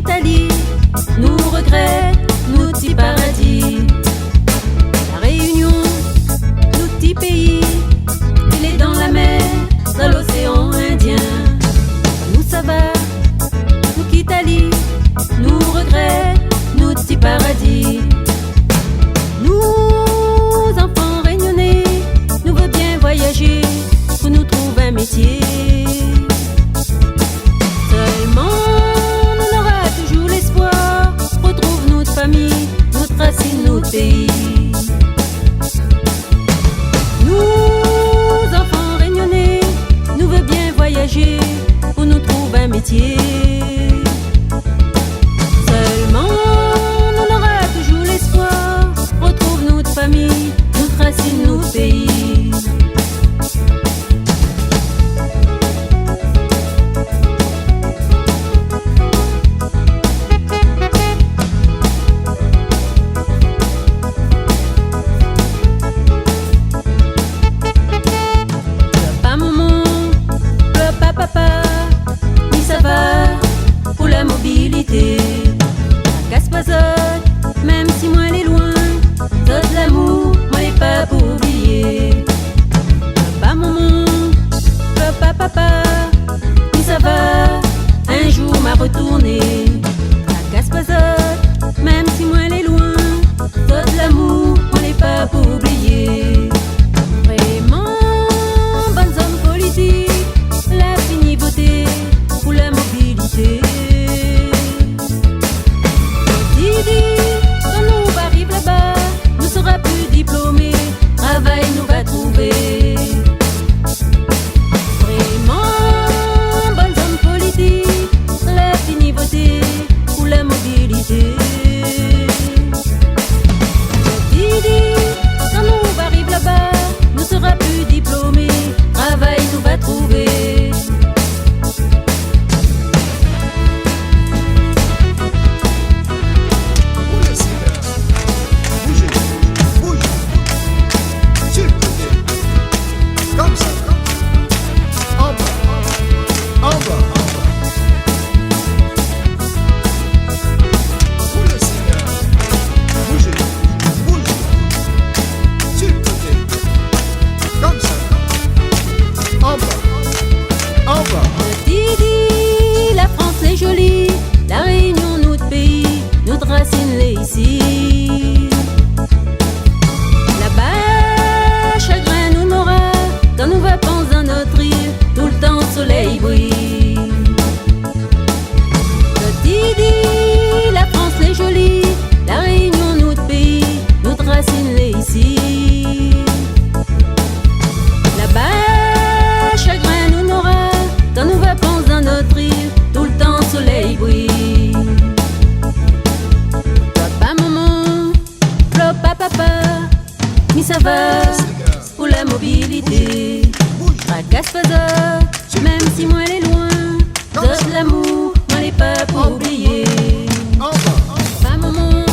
l'Italie nous regrette, nous petits paradis. La Réunion, nous petits pays, il est dans la mer, dans l'océan Indien. Nous ça va, nous qu'Italie nous regrette, nous petits paradis. Nous, enfants réunionnais, nous veut bien voyager pour nous trouver un métier. Seulement, on aura toujours l'espoir, retrouve notre famille, notre racine, notre pays. Nous, enfants réunionnais, nous veut bien voyager pour nous trouver un métier. Seulement, on aura toujours l'espoir, retrouve notre famille, notre racine, notre pays. La Gaspazode, même si moi elle est loin, de l'amour, moi l'ai pas pour oublier. Papa, maman, papa, mais ça va, un jour m'a retourné. La Gaspazode, même si moi elle est loin, de l'amour, moi l'ai pas pour oublier. Vraiment, bonnes hommes politiques, la finité pour la mobilité. Quand nous arrivons là-bas, nous sera plus diplômés, travail nous va trouver. Vraiment, bonnes hommes politiques, la finité ou la mobilité. Quand nous arrivons là-bas, nous sera plus diplômés, travail nous va trouver. La France est jolie, la Réunion notre pays, notre racine l'est ici. Là-bas, chagrin nous n'aura, quand nous va penser dans notre île, tout le temps soleil brille. La France est jolie, la Réunion notre pays, notre racine l'est ici. Là-bas, chagrin nous n'aura, quand nous va penser dans notre île, tout le temps soleil brille. Papa, maman, papa, mais ça va pour la mobilité. La Gaspazode, même si moi elle est loin, de l'amour, moi l'ai pas pour oublier. Papa, maman,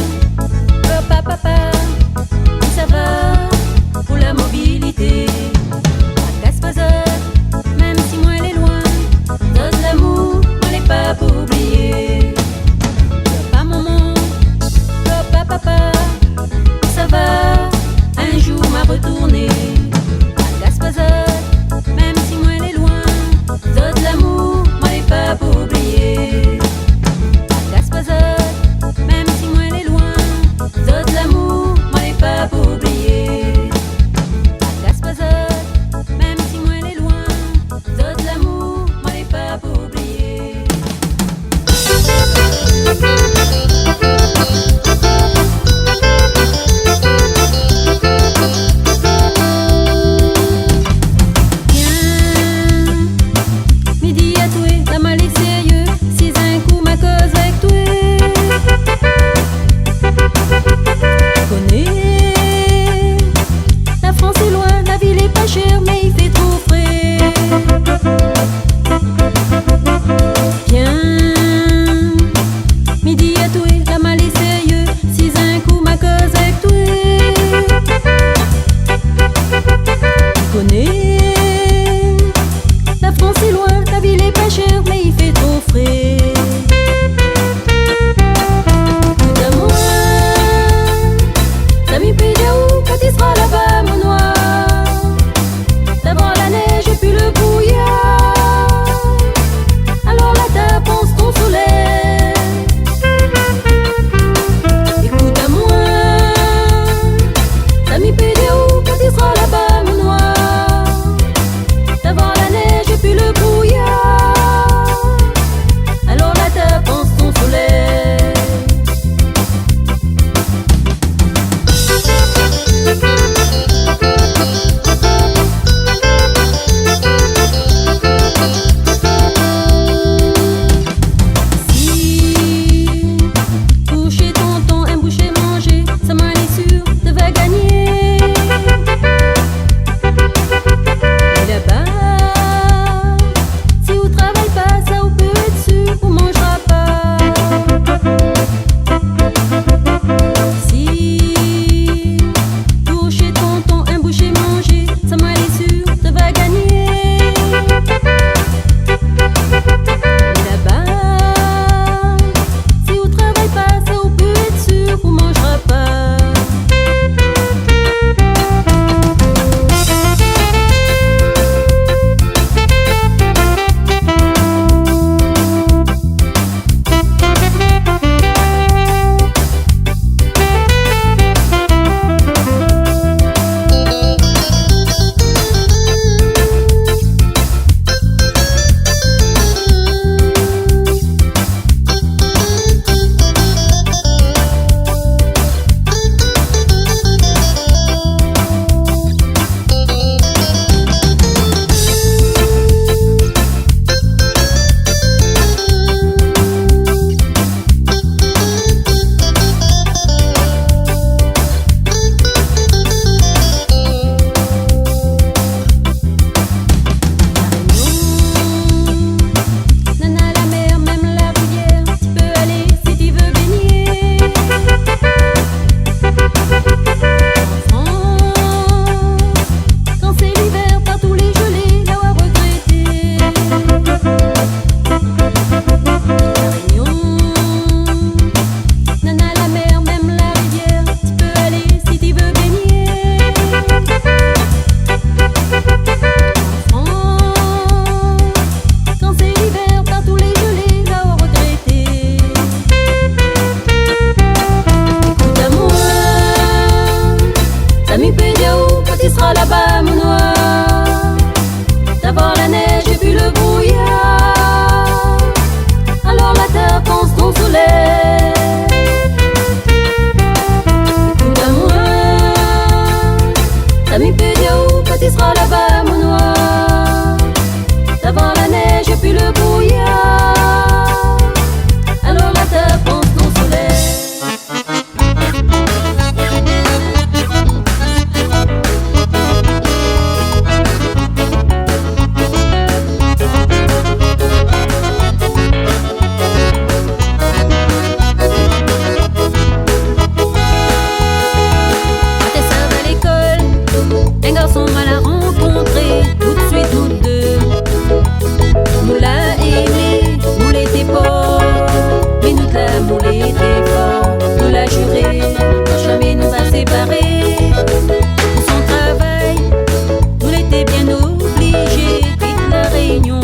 papa, mais ça va pour la mobilité. La Gaspazode, même si moi elle est loin, de l'amour, moi l'ai pas pour oublier. Papa, maman, papa, ça va, un jour m'a retourné. La Gaspazode, même si moi elle est loin, de l'amour, moi l'ai pas pour oublier. La Gaspazode, même si moi elle est loin, de l'amour, moi l'ai pas pour oublier. La Gaspazode, même si moi elle est loin, de l'amour, moi l'ai pas pour oublier. il était fort, nous l'a juré, jamais nous a séparés. Pour son travail, nous l'étions bien obligés, quitte la Réunion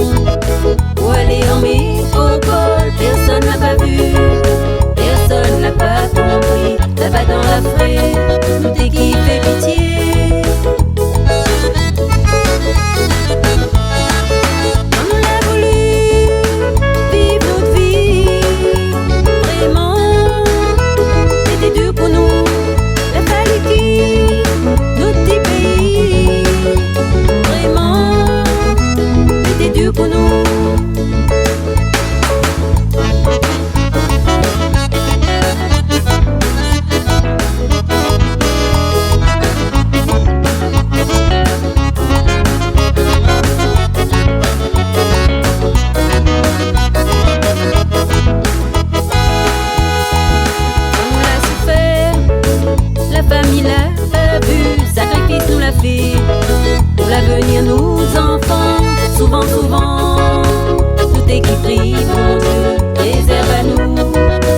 pour aller en métropole. Personne n'a pas vu, personne n'a pas compris. Là-bas dans la fraie, nous t'es qui fait pitié. Quand on l'a voulu vivre notre vie, vraiment, c'était dur pour nous. Il a fallu quitter notre petit pays. Vraiment, c'était dur pour nous. Pour l'avenir, nos enfants, souvent, tout est qui prie, bon Dieu, réserve à nous,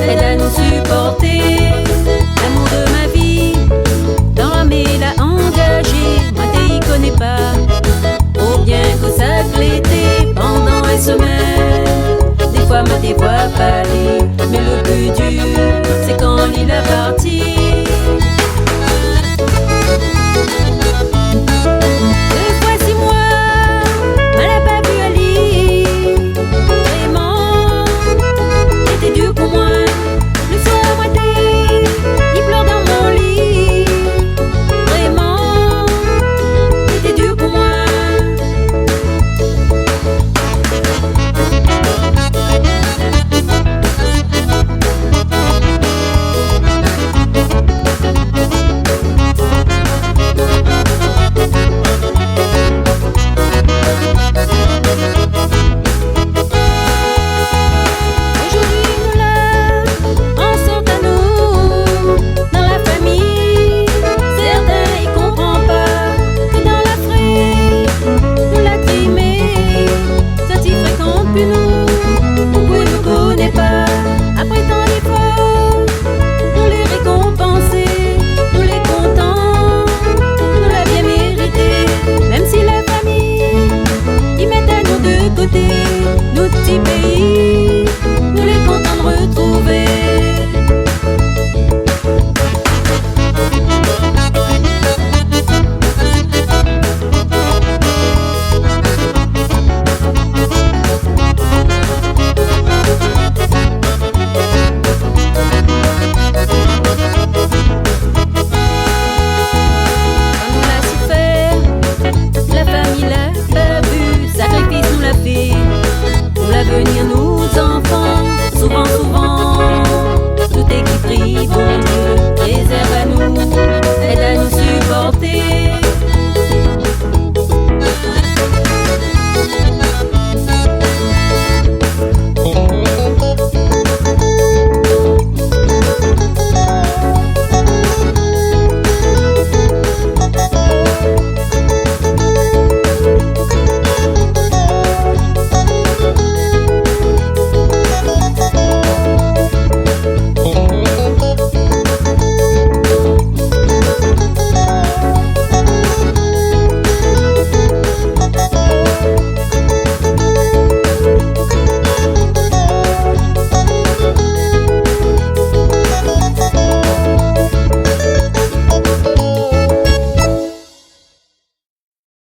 aide à nous supporter. L'amour de ma vie, dans l'armée l'a engagé, moi t'y connais pas, oh bien que ça l'été, pendant les semaines, des fois moi t'y vois pas aller, mais le plus dur, c'est quand il a parti.